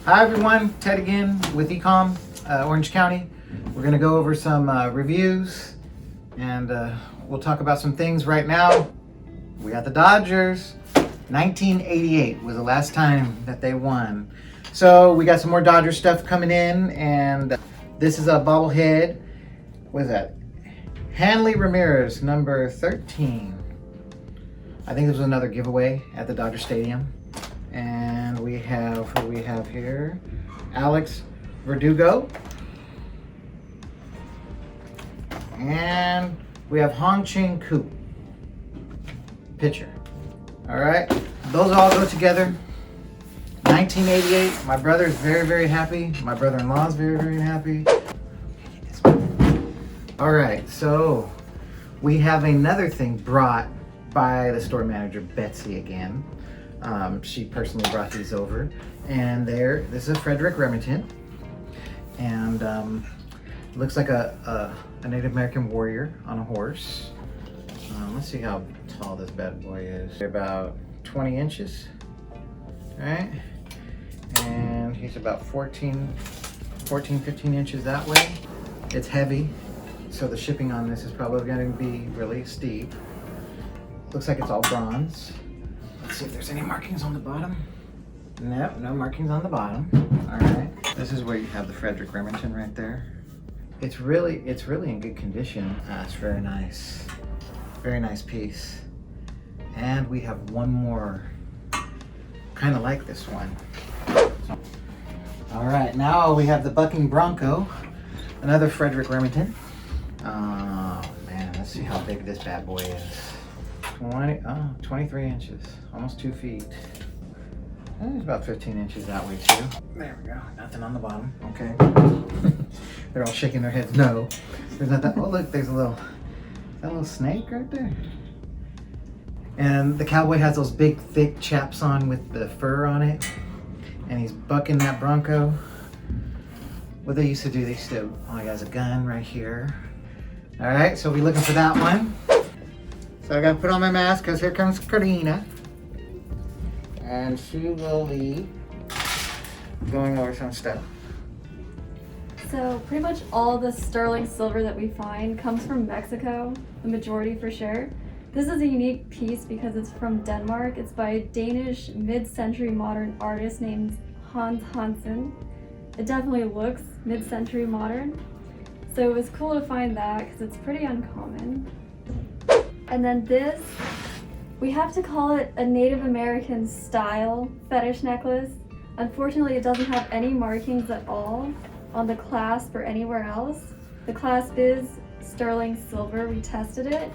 Hi everyone, Ted again with Orange County. We're gonna go over some reviews and we'll talk about some things right now. We got the Dodgers. 1988 was the last time that they won. So we got some more Dodger stuff coming in, and this is a bobblehead. What is that? Hanley Ramirez, number 13. I think this was another giveaway at the Dodger Stadium. And we have, who we have here? Alex Verdugo. And we have Hong Ching Koo, pitcher. All right, those all go together. 1988, my brother is very, very happy. My brother-in-law is very, very happy. All right, so we have another thing brought by the store manager, Betsy, again. She personally brought these over. And this is a Frederic Remington. And looks like a Native American warrior on a horse. Let's see how tall this bad boy is. About 20 inches, all right? And he's about 14, 15 inches that way. It's heavy, so the shipping on this is probably going to be really steep. Looks like it's all bronze. Let's see if there's any markings on the bottom. Nope, no markings on the bottom. All right. This is where you have the Frederic Remington right there. It's really in good condition. It's very nice. Very nice piece. And we have one more kind of like this one. All right, now we have the Bucking Bronco, another Frederic Remington. Oh man, let's see how big this bad boy is. 23 inches, almost 2 feet. It's about 15 inches that way too. There we go, nothing on the bottom, okay. They're all shaking their heads no. There's not that, oh look, there's a little snake right there. And the Cowboy has those big thick chaps on with the fur on it. And he's bucking that Bronco. What they used to do, oh, he has a gun right here. All right, so we're looking for that one. So I gotta put on my mask because here comes Karina. And she will be going over some stuff. So pretty much all the sterling silver that we find comes from Mexico, the majority for sure. This is a unique piece because it's from Denmark. It's by a Danish mid-century modern artist named Hansen. It definitely looks mid-century modern. So it was cool to find that because it's pretty uncommon. And then this, we have to call it a Native American style fetish necklace. Unfortunately, it doesn't have any markings at all on the clasp or anywhere else. The clasp is sterling silver, we tested it.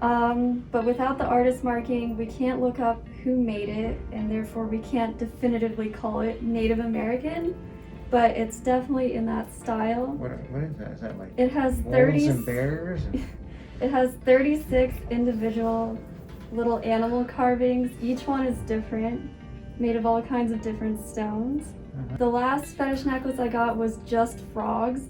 But without the artist marking, we can't look up who made it, and therefore we can't definitively call it Native American, but it's definitely in that style. What is that? Is that like it has wolves and bears? It has 36 individual little animal carvings. Each one is different, made of all kinds of different stones. The last fetish necklace I got was just frogs,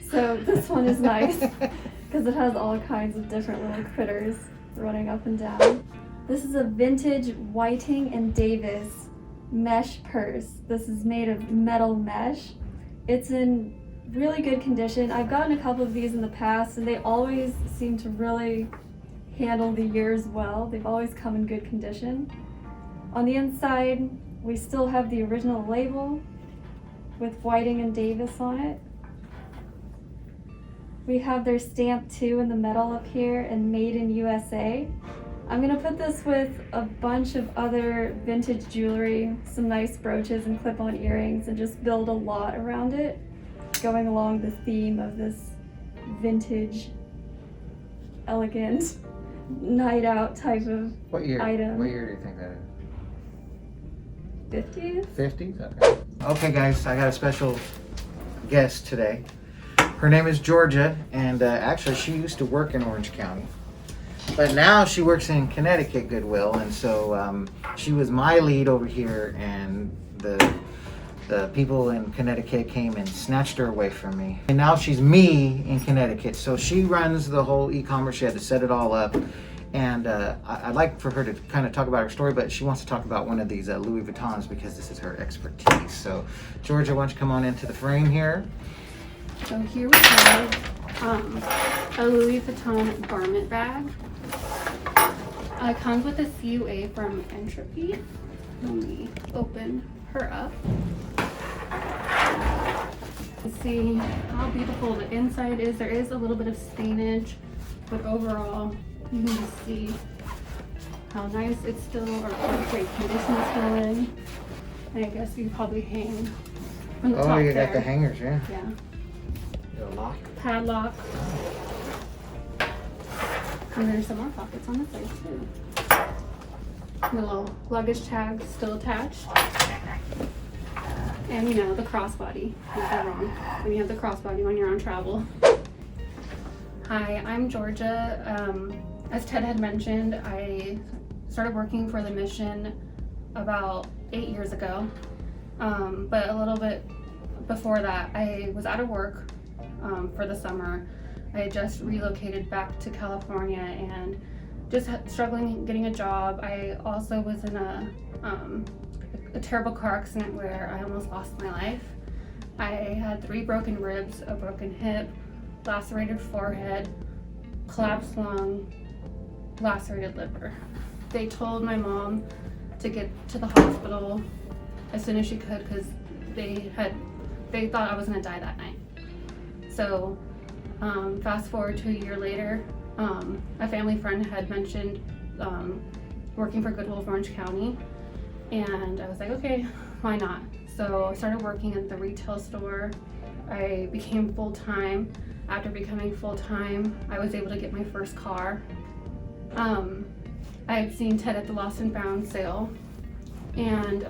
so this one is nice because it has all kinds of different little critters running up and down. This is a vintage Whiting and Davis mesh purse. This is made of metal mesh. It's in really good condition. I've gotten a couple of these in the past and they always seem to really handle the years well. They've always come in good condition. On the inside, we still have the original label with Whiting and Davis on it. We have their stamp too in the metal up here and made in USA. I'm gonna put this with a bunch of other vintage jewelry, some nice brooches and clip-on earrings, and just build a lot around it, going along the theme of this vintage, elegant, night out type of item. What year do you think that is? 50s? 50s? Okay. Okay guys, I got a special guest today. Her name is Georgia, and actually she used to work in Orange County. But now she works in Connecticut Goodwill, and so she was my lead over here, and the people in Connecticut came and snatched her away from me. And now she's me in Connecticut, so she runs the whole e-commerce. She had to set it all up, And I'd like for her to kind of talk about her story, but she wants to talk about one of these Louis Vuittons because this is her expertise. So, Georgia, why don't you come on into the frame here? So here we have a Louis Vuitton garment bag. It comes with a CUA from Entropy. Let me open her up. See how beautiful the inside is. There is a little bit of stainage, but overall you can just see how nice it's still, or what great condition it's still in. And I guess you probably hang from the top. Oh, you there. got the hangers, yeah. Yeah. The lock. Padlock. And there's some more pockets on the side too. The little luggage tag still attached. And you know, the crossbody. Can't go wrong when you have the crossbody when you're on travel. Hi, I'm Georgia. As Ted had mentioned, I started working for the mission about 8 years ago. But a little bit before that, I was out of work for the summer. I had just relocated back to California and just struggling getting a job. I also was in a terrible car accident where I almost lost my life. I had 3 broken ribs, a broken hip, lacerated forehead, collapsed lung, lacerated liver. They told my mom to get to the hospital as soon as she could because they thought I was gonna die that night. So fast forward to a year later, a family friend had mentioned working for Goodwill of Orange County, and I was like, okay, why not? So I started working at the retail store. I became full-time. After becoming full-time, I was able to get my first car. I had seen Ted at the Lost and Found sale, and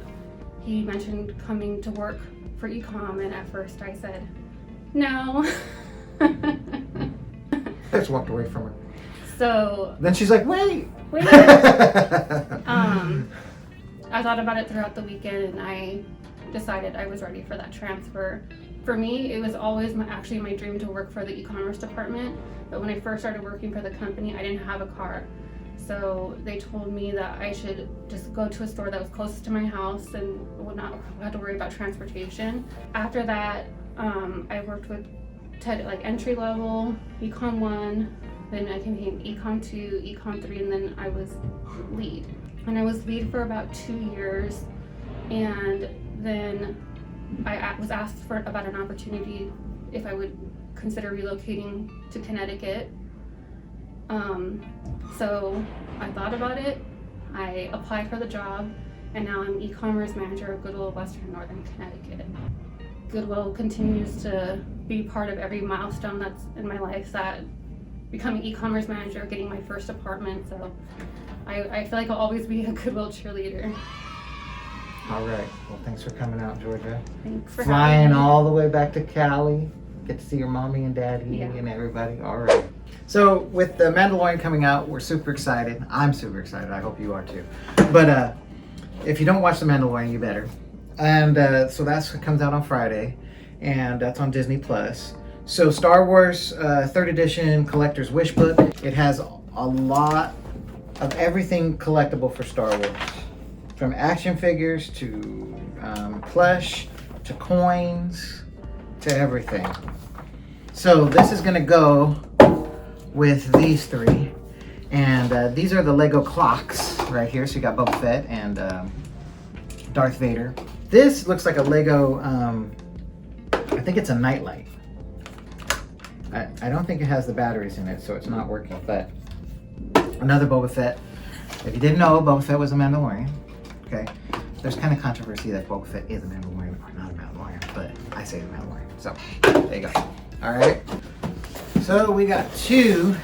he mentioned coming to work for e-com, and at first I said, no. I just walked away from her. So then she's like, wait. I thought about it throughout the weekend, and I decided I was ready for that transfer. For me, it was always actually my dream to work for the e-commerce department, but when I first started working for the company, I didn't have a car. So they told me that I should just go to a store that was closest to my house and would not have to worry about transportation. After that, I worked with Ted at like entry level, Econ 1, then I became Econ 2, Econ 3, and then I was lead. And I was lead for about 2 years, and then I was asked about an opportunity if I would consider relocating to Connecticut. So I thought about it, I applied for the job, and now I'm e-commerce manager of Goodwill Western Northern Connecticut. Goodwill continues to be part of every milestone that's in my life, that becoming e-commerce manager, getting my first apartment, so I feel like I'll always be a Goodwill cheerleader. All right. Well, thanks for coming out, Georgia. Thanks for Flying having me. all the way back to Cali. Get to see your mommy and daddy Yeah. and everybody. All right. So with the Mandalorian coming out, we're super excited. I'm super excited. I hope you are too. But if you don't watch the Mandalorian, you better. And so that's what comes out on Friday, and that's on Disney Plus. So Star Wars 3rd edition collector's wish book. It has a lot of everything collectible for Star Wars, from action figures to plush to coins to everything. So this is gonna go with these 3, and these are the Lego clocks right here. So you got Boba Fett and Darth Vader. This looks like a Lego, I think it's a nightlight. I don't think it has the batteries in it, so it's not working, but another Boba Fett. If you didn't know, Boba Fett was a Mandalorian. Okay, there's kind of controversy that Boba Fett is a Mandalorian or not a Mandalorian, but I say a Mandalorian. So there you go. All right. So we got 2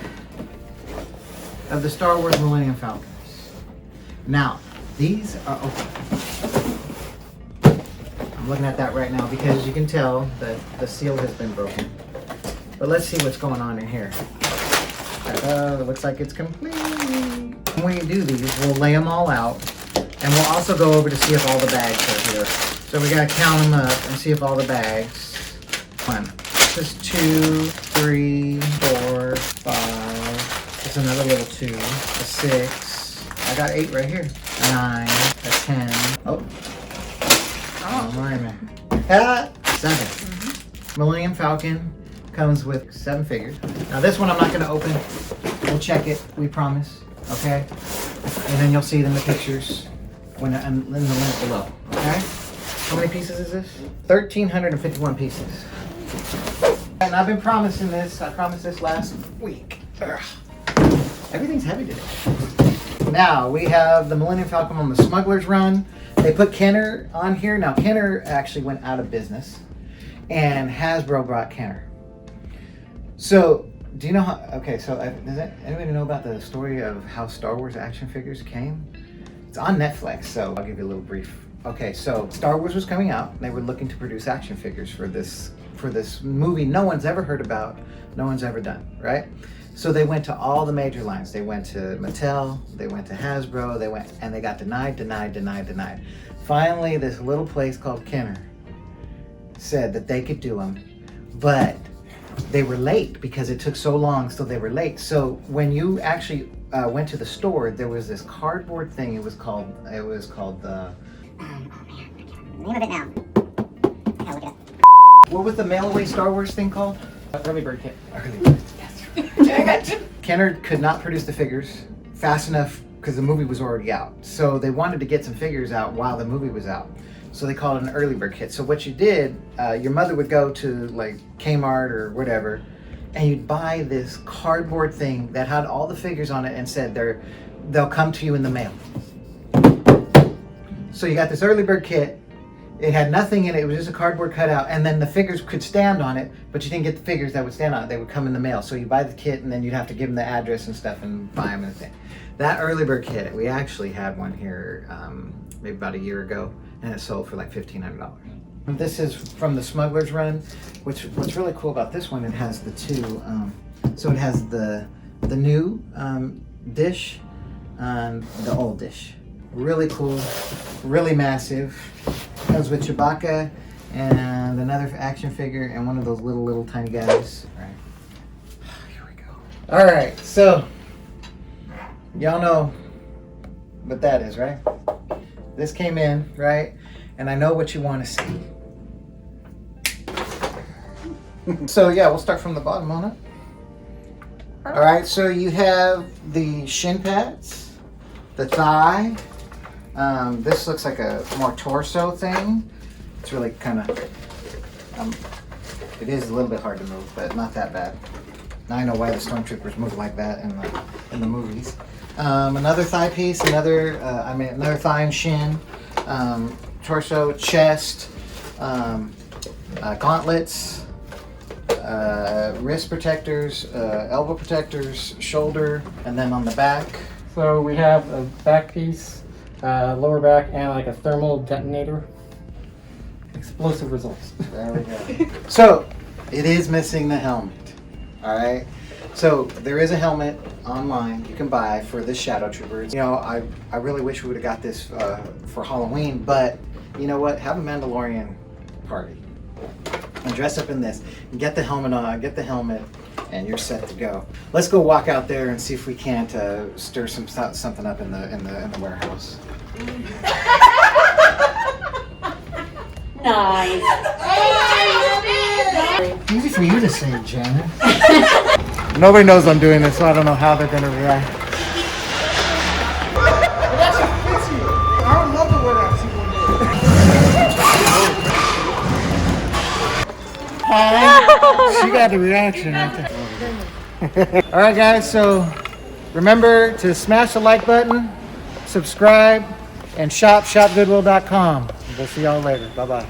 of the Star Wars Millennium Falcons. Now these are open. I'm looking at that right now because you can tell that the seal has been broken. But let's see what's going on in here. It looks like it's complete. When we do these, we'll lay them all out, and we'll also go over to see if all the bags are here. So we gotta count them up and see if all the bags. 1. This is 2, 3, 4, 5. There's another little 2, a 6. I got 8 right here. 9, a 10. Oh. Oh, my man. 7. Millennium Falcon comes with 7 figures. Now this one I'm not going to open. We'll check it. We promise. Okay? And then you'll see it in the pictures when in the link below. Okay? How many pieces is this? 1,351 pieces. And I've been promising this. I promised this last week. Ugh. Everything's heavy today. Now we have the Millennium Falcon on the Smuggler's run. They put Kenner on here. Now Kenner actually went out of business, and Hasbro brought Kenner. So do you know how? Okay, so does anybody know about the story of how Star Wars action figures came? It's on Netflix, so I'll give you a little brief. Okay, so Star Wars was coming out, and they were looking to produce action figures for this movie no one's ever heard about, no one's ever done, right? So they went to all the major lines. They went to Mattel, they went to Hasbro, and they got denied. Finally, this little place called Kenner said that they could do them, but they were late because it took so long, so they were late. So when you actually went to the store, there was this cardboard thing. It was called the... Name of it now. I gotta look it up. What was the mail-away Star Wars thing called? Early bird kit. Early bird. Dang it! Kenner could not produce the figures fast enough because the movie was already out. So they wanted to get some figures out while the movie was out. So they called it an early bird kit. So what you did, your mother would go to like Kmart or whatever, and you'd buy this cardboard thing that had all the figures on it and said they'll come to you in the mail. So you got this early bird kit. It had nothing in it. It was just a cardboard cutout, and then the figures could stand on it, but you didn't get the figures that would stand on it. They would come in the mail. So you buy the kit, and then you'd have to give them the address and stuff and buy them and thing. That early bird kit, we actually had one here maybe about a year ago, and it sold for like $1,500. This is from the Smuggler's run, what's really cool about this one, it has the two, so it has the new dish and the old dish. Really cool, really massive. Comes with Chewbacca and another action figure and one of those little tiny guys. All right, here we go. All right, so y'all know what that is, right? This came in, right? And I know what you want to see. So yeah, we'll start from the bottom on it. All right, so you have the shin pads, the thigh. This looks like a more torso thing. It's really kind of, it is a little bit hard to move, but not that bad. Now I know why the Stormtroopers move like that in the movies. Another thigh piece, another thigh and shin, torso, chest, gauntlets, wrist protectors, elbow protectors, shoulder, and then on the back. So we have a back piece, lower back, and like a thermal detonator. Explosive results. There we go. So it is missing the helmet. All right. So there is a helmet online you can buy for this Shadow Trooper. You know, I really wish we would have got this for Halloween, but you know what? Have a Mandalorian party and dress up in this and get the helmet on, get the helmet, and you're set to go. Let's go walk out there and see if we can't stir something up in the warehouse. Nice. Easy for you to say, Janet. Nobody knows I'm doing this, so I don't know how they're gonna react. It actually fits you. I would love to wear that. She got the reaction right there. All right, guys. So remember to smash the like button, subscribe, and shopgoodwill.com. We'll see y'all later. Bye bye.